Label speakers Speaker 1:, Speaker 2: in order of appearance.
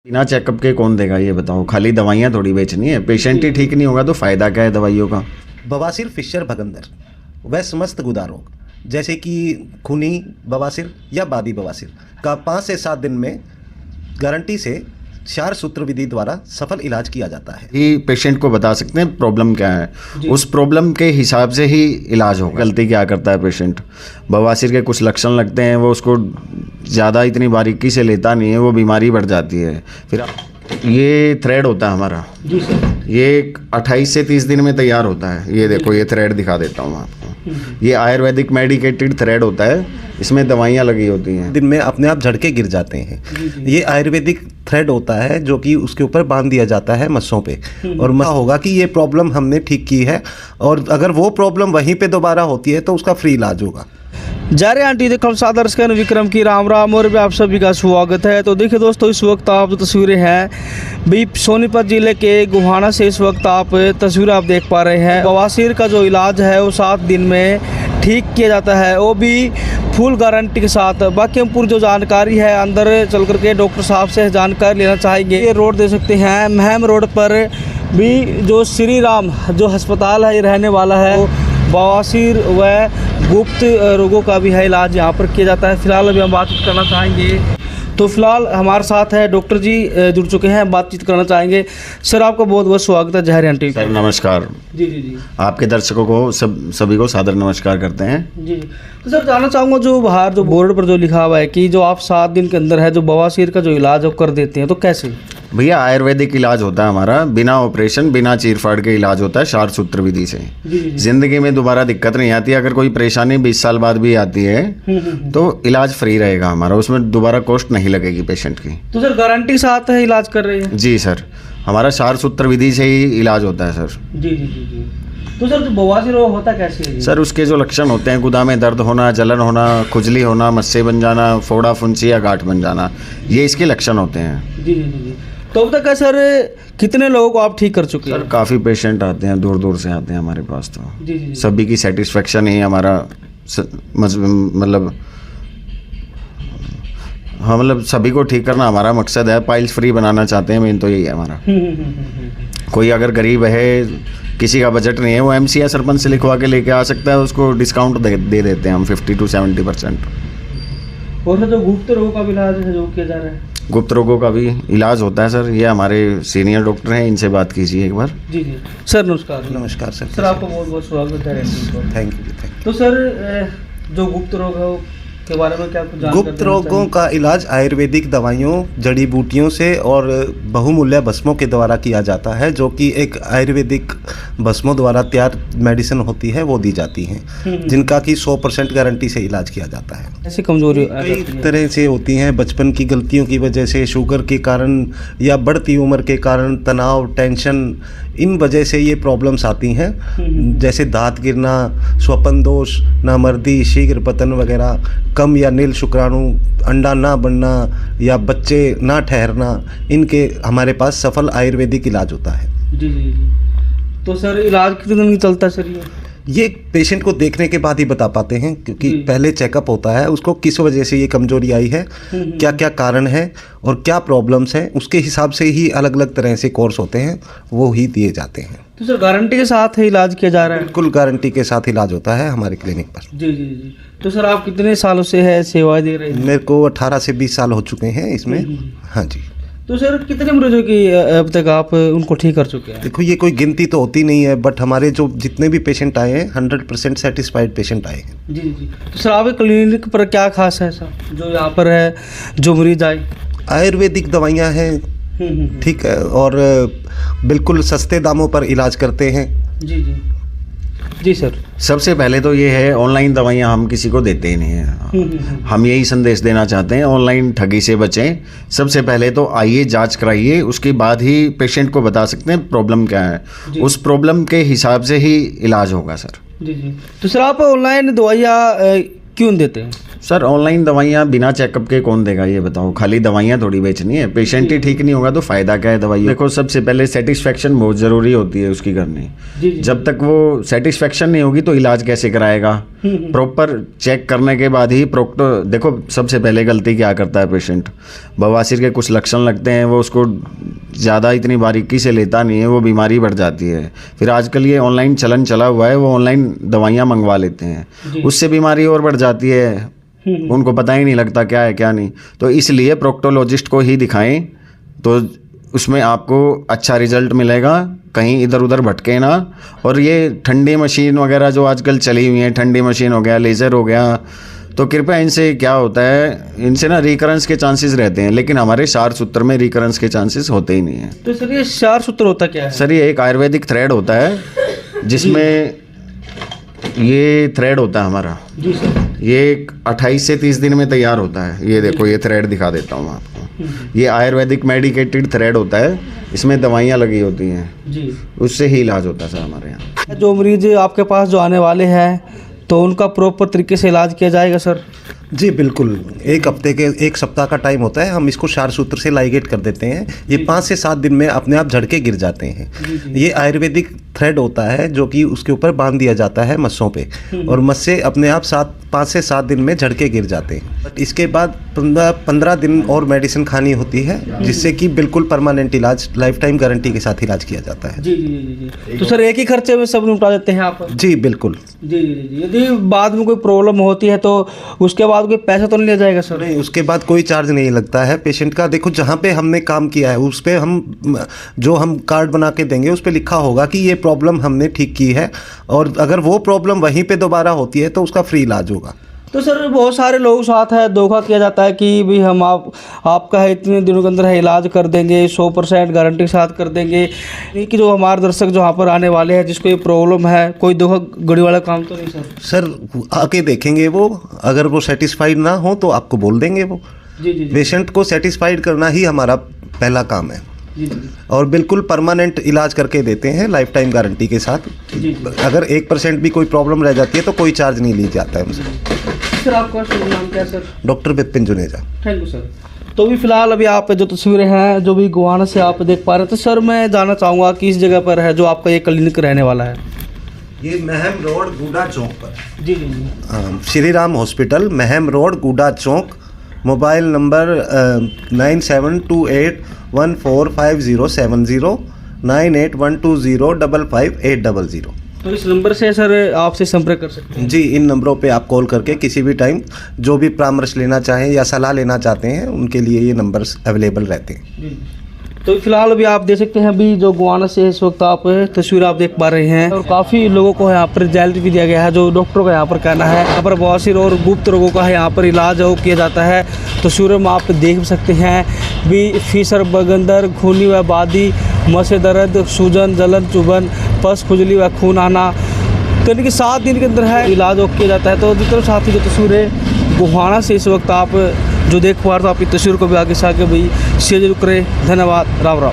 Speaker 1: बिना चेकअप के कौन देगा ये बताओ। खाली दवाइयाँ थोड़ी बेचनी है। पेशेंट ही ठीक नहीं होगा तो फ़ायदा क्या है दवाइयों का।
Speaker 2: बवासीर, फिशर भगंदर व समस्त गुदा रोग जैसे कि खूनी बवासीर या बादी बवासीर का 5 से 7 दिन में गारंटी से 4 सूत्र विधि द्वारा सफल इलाज किया जाता है।
Speaker 1: ही पेशेंट को बता सकते हैं प्रॉब्लम क्या है, उस प्रॉब्लम के हिसाब से ही इलाज होगा। गलती क्या करता है पेशेंट, बवासीर के कुछ लक्षण लगते हैं, वो उसको ज़्यादा इतनी बारीकी से लेता नहीं है, वो बीमारी बढ़ जाती है। फिर ये थ्रेड होता है हमारा जी सर, ये 28 से 30 दिन में तैयार होता है। ये देखो, ये थ्रेड दिखा देता हूँ आपको। ये आयुर्वेदिक मेडिकेटेड थ्रेड होता है, इसमें दवाइयाँ लगी होती हैं।
Speaker 2: दिन में अपने आप झड़के गिर जाते हैं। ये आयुर्वेदिक थ्रेड होता है जो कि उसके ऊपर बांध दिया जाता है मस्सों पे, और मसा होगा कि ये प्रॉब्लम हमने ठीक की है, और अगर वो प्रॉब्लम वहीं पे दोबारा होती है तो उसका फ्री इलाज होगा।
Speaker 3: जा रहे आंटी देखो सादर स्कैन विक्रम की राम राम और भी आप सभी का स्वागत है। तो देखिए दोस्तों, इस वक्त आप जो तस्वीरें हैं भी सोनीपत जिले के गोहाना से इस वक्त आप तस्वीरें आप देख पा रहे हैं। बवासीर का जो इलाज है वो 7 दिन में ठीक किया जाता है, वो भी फुल गारंटी के साथ। बाकी हम पूरी जो जानकारी है अंदर चल करके डॉक्टर साहब से जानकारी लेना चाहेंगे। ये रोड दे सकते हैं, महम रोड पर भी जो श्री राम जो अस्पताल है ये रहने वाला है। बवासीर व गुप्त रोगों का भी है इलाज यहाँ पर किया जाता है। फिलहाल अभी हम बातचीत करना चाहेंगे, तो फिलहाल हमारे साथ है डॉक्टर जी जुड़ चुके हैं, बातचीत करना चाहेंगे। सर आपका बहुत बहुत स्वागत है जहर एंटी।
Speaker 1: सर नमस्कार।
Speaker 3: जी जी जी,
Speaker 1: आपके दर्शकों को सभी को सादर नमस्कार करते हैं।
Speaker 3: जी जी। तो सर जानना चाहूँगा, जो बाहर जो बोर्ड पर जो लिखा हुआ है कि जो आप 7 दिन के अंदर है जो बवासीर का जो इलाज वो कर देते हैं, तो कैसे?
Speaker 1: भैया आयुर्वेदिक इलाज होता है हमारा, बिना ऑपरेशन बिना चीरफाड़ के इलाज होता है 4 सूत्र विधि से। जिंदगी में दोबारा दिक्कत नहीं आती। अगर कोई परेशानी 20 साल बाद भी आती है तो इलाज फ्री रहेगा हमारा, उसमें दोबारा कॉस्ट नहीं लगेगी पेशेंट की।
Speaker 3: तो सर गारंटी के साथ है इलाज कर रहे हैं?
Speaker 1: जी सर, हमारा 4 सूत्र विधि से ही इलाज होता है सर।
Speaker 3: जी जी जी जी। तो सर जो बवासीर होता कैसे है?
Speaker 1: सर उसके जो लक्षण होते हैं, गुदा में दर्द होना, जलन होना, खुजली होना, मस्से बन जाना, फोड़ा फुंसी या गांठ बन जाना, ये इसके लक्षण होते हैं।
Speaker 3: जी जी जी। तो अब तक सर कितने लोगों को आप ठीक कर चुके हैं?
Speaker 1: सर काफ़ी पेशेंट आते हैं, दूर दूर से आते हैं हमारे पास। तो
Speaker 3: जी जी।
Speaker 1: सभी की सेटिस्फेक्शन ही हमारा मतलब हाँ, मतलब सभी को ठीक करना हमारा मकसद है। पाइल्स फ्री बनाना चाहते हैं, मेन तो यही है हमारा। कोई अगर गरीब है, किसी का बजट नहीं है, वो एमसी या सरपंच से लिखवा के लेके आ सकता है, उसको डिस्काउंट दे देते हैं हम 50 to 70%।
Speaker 3: और जो गुप्त रोगों का भी इलाज है जो किया जा रहा है?
Speaker 1: गुप्त रोगों का भी इलाज होता है सर, ये हमारे सीनियर डॉक्टर हैं, इनसे बात कीजिए एक बार।
Speaker 3: जी जी सर नमस्कार।
Speaker 2: नमस्कार सर।
Speaker 3: सर आपको बहुत बहुत स्वागत है।
Speaker 2: Thank you.
Speaker 3: तो सर जो गुप्त रोग है के बारे में क्या कुछ जानकारी?
Speaker 2: गुप्त रोगों का इलाज आयुर्वेदिक दवाइयों, जड़ी बूटियों से और बहुमूल्य भस्मों के द्वारा किया जाता है, जो कि एक आयुर्वेदिक भस्मों द्वारा तैयार मेडिसिन होती है, वो दी जाती हैं, जिनका कि 100% गारंटी से इलाज किया जाता है।
Speaker 3: ऐसी कमजोरी
Speaker 2: कई तरह से होती हैं, बचपन की गलतियों की वजह से, शुगर के कारण या बढ़ती उम्र के कारण, तनाव, टेंशन, इन वजह से ये प्रॉब्लम्स आती हैं, जैसे दांत गिरना, स्वपन दोष, नामर्दी, शीघ्र पतन वगैरह, कम या नील शुक्राणु, अंडा ना बनना या बच्चे ना ठहरना, इनके हमारे पास सफल आयुर्वेदिक इलाज होता है।
Speaker 3: जी जी जी। तो सर इलाज कितने दिन चलता है सर?
Speaker 2: ये पेशेंट को देखने के बाद ही बता पाते हैं, क्योंकि पहले चेकअप होता है, उसको किस वजह से ये कमजोरी आई है, क्या क्या कारण है और क्या प्रॉब्लम्स हैं, उसके हिसाब से ही अलग अलग तरह से कोर्स होते हैं, वो ही दिए जाते हैं।
Speaker 3: तो सर गारंटी के साथ है इलाज किया जा रहा है?
Speaker 2: बिल्कुल गारंटी के साथ इलाज होता है हमारे क्लिनिक पर।
Speaker 3: जी जी जी। तो सर आप कितने सालों से है सेवाएं दे रहे हैं?
Speaker 2: मेरे को 18 से 20 साल हो चुके हैं इसमें। हाँ जी।
Speaker 3: तो सर कितने मरीजों की अब तक आप उनको ठीक कर चुके हैं?
Speaker 2: देखो, ये कोई गिनती तो होती नहीं है, बट हमारे जो जितने भी पेशेंट आए हैं 100% सेटिस्फाइड पेशेंट आए हैं।
Speaker 3: जी जी। तो सर आपके क्लिनिक पर क्या खास है सर जो यहाँ पर है जो मरीज आए?
Speaker 2: आयुर्वेदिक दवाइयाँ हैं, ठीक है, और बिल्कुल सस्ते दामों पर इलाज करते हैं।
Speaker 3: जी जी जी सर।
Speaker 1: सबसे पहले तो ये है, ऑनलाइन दवाइयाँ हम किसी को देते ही नहीं हैं। हम यही संदेश देना चाहते हैं, ऑनलाइन ठगी से बचें। सबसे पहले तो आइए, जांच कराइए, उसके बाद ही पेशेंट को बता सकते हैं प्रॉब्लम क्या है, उस प्रॉब्लम के हिसाब से ही इलाज होगा सर।
Speaker 3: जी जी। तो सर आप ऑनलाइन दवाइयाँ क्यों देते हैं?
Speaker 1: सर ऑनलाइन दवाइयाँ बिना चेकअप के कौन देगा ये बताओ, खाली दवाइयाँ थोड़ी बेचनी है। पेशेंट ही ठीक नहीं होगा तो फ़ायदा क्या है दवाई। देखो सबसे पहले सेटिस्फेक्शन बहुत ज़रूरी होती है उसकी करनी। जब तक वो सेटिस्फेक्शन नहीं होगी तो इलाज कैसे कराएगा। प्रॉपर चेक करने के बाद ही प्रोक्टर, देखो सबसे पहले गलती क्या करता है पेशेंट, बवासीर के कुछ लक्षण लगते हैं वो उसको ज़्यादा इतनी बारीकी से लेता नहीं है, वो बीमारी बढ़ जाती है। फिर आजकल ये ऑनलाइन चलन चला हुआ है, वो ऑनलाइन दवाइयाँ मंगवा लेते हैं, उससे बीमारी और बढ़ जाती है, उनको पता ही नहीं लगता क्या है क्या नहीं। तो इसलिए प्रोक्टोलॉजिस्ट को ही दिखाएं तो उसमें आपको अच्छा रिजल्ट मिलेगा, कहीं इधर उधर भटके ना। और ये ठंडी मशीन वगैरह जो आजकल चली हुई हैं, ठंडी मशीन हो गया, लेज़र हो गया, तो कृपया इनसे क्या होता है, इनसे ना रिकरेंस के चांसेस रहते हैं, लेकिन हमारे क्षार सूत्र में रिकरेंस के चांसेस होते ही नहीं हैं।
Speaker 3: तो सर ये क्षार सूत्र होता क्या है?
Speaker 1: सर ये एक आयुर्वेदिक थ्रेड होता है जिसमें ये थ्रेड होता है हमारा
Speaker 3: जी सर।
Speaker 1: ये 28 से 30 दिन में तैयार होता है। ये देखो ये थ्रेड दिखा देता हूँ आपको, ये आयुर्वेदिक मेडिकेटेड थ्रेड होता है, इसमें दवाइयाँ लगी होती हैं जी, उससे ही इलाज होता है सर हमारे यहाँ।
Speaker 3: जो मरीज आपके पास जो आने वाले हैं तो उनका प्रॉपर तरीके से इलाज किया जाएगा सर?
Speaker 2: जी बिल्कुल, एक सप्ताह का टाइम होता है, हम इसको क्षार सूत्र से लाइगेट कर देते हैं। ये 5 से 7 दिन में अपने आप झड़के गिर जाते हैं। ये आयुर्वेदिक थ्रेड होता है जो कि उसके ऊपर बांध दिया जाता है मस्सों पे, और मस्से अपने आप 5 से 7 दिन में झड़के गिर जाते हैं। बट इसके बाद 15 दिन और मेडिसिन खानी होती है, जिससे कि बिल्कुल परमानेंट इलाज, लाइफ टाइम गारंटी के साथ इलाज किया जाता है।
Speaker 3: जी जी जी जी। तो सर एक ही खर्चे में सब निपटा देते हैं आप?
Speaker 2: जी बिल्कुल।
Speaker 3: जी जी जी। यदि बाद में कोई प्रॉब्लम होती है तो उसके बाद कोई पैसा तो नहीं लिया जाएगा सर?
Speaker 2: नहीं, उसके बाद कोई चार्ज नहीं लगता है पेशेंट का। देखो जहाँ पे हमने काम किया है उस पे हम कार्ड बना के देंगे, उस पे लिखा होगा कि ये प्रॉब्लम हमने ठीक की है, और अगर वो प्रॉब्लम वहीं पे दोबारा होती है तो उसका फ्री इलाज होगा।
Speaker 3: तो सर बहुत सारे लोगों साथ है धोखा किया जाता है कि भाई हम आपका है इतने दिनों के अंदर है इलाज कर देंगे, 100% गारंटी के साथ कर देंगे। कि जो हमारे दर्शक जो यहाँ पर आने वाले हैं जिसको ये प्रॉब्लम है, कोई धोखा गड़ी वाला काम तो नहीं सर?
Speaker 2: सर आके देखेंगे वो, अगर वो सेटिस्फाइड ना हो तो आपको बोल देंगे वो।
Speaker 3: जी जी।
Speaker 2: पेशेंट को सेटिस्फाइड करना ही हमारा पहला काम है।
Speaker 3: जी जी।
Speaker 2: और बिल्कुल परमानेंट इलाज करके देते हैं लाइफ टाइम गारंटी के साथ।
Speaker 3: जी।
Speaker 2: अगर 1% भी कोई प्रॉब्लम रह जाती है तो कोई चार्ज नहीं लिया जाता है हमसे।
Speaker 3: सर आपका शुभ नाम क्या sir?
Speaker 2: Doctor Vipin Juneja.
Speaker 3: Thank you sir. तो भी फिलहाल अभी आप जो तस्वीरें हैं जो भी गोहाना से आप देख पा रहे हैं, तो सर मैं जानना चाहूँगा कि इस जगह पर है जो आपका ये क्लिनिक रहने वाला है?
Speaker 2: ये महम रोड गूडा चौक पर।
Speaker 3: जी जी जी।
Speaker 2: Shri Ram hospital, Maham road Guda Chowk. Mobile number 9728145070, 9812055800।
Speaker 3: तो इस नंबर से सर आपसे संपर्क कर सकते हैं?
Speaker 2: जी, इन नंबरों पे आप कॉल करके किसी भी टाइम जो भी परामर्श लेना चाहें या सलाह लेना चाहते हैं उनके लिए ये नंबर्स अवेलेबल रहते हैं।
Speaker 3: जी। तो फिलहाल अभी आप देख सकते हैं अभी जो गोहाना से इस वक्त आप तस्वीर आप देख पा रहे हैं, और काफ़ी लोगों को यहाँ पर रिजल्ट भी दिया गया है। जो डॉक्टरों का यहाँ पर कहना है यहाँ पर बवासीर और गुप्त रोगों का यहाँ पर इलाज वो किया जाता है। तस्वीरों में आप देख सकते हैं भी फीसर बगंदर, खूनी व बादी, मसे दर्द, सूजन, जलन, चुभन, पस, खुजली व खून आना, तो इनके 7 दिन के अंदर है इलाज वो किया जाता है। तो जितने साथी जो तस्वीरें गोहाना से इस वक्त आप जो देख पा रहे हो, आप इस तस्वीर को भी आगे से आगे भाई शेयर जरूर करें। धन्यवाद। राम राम।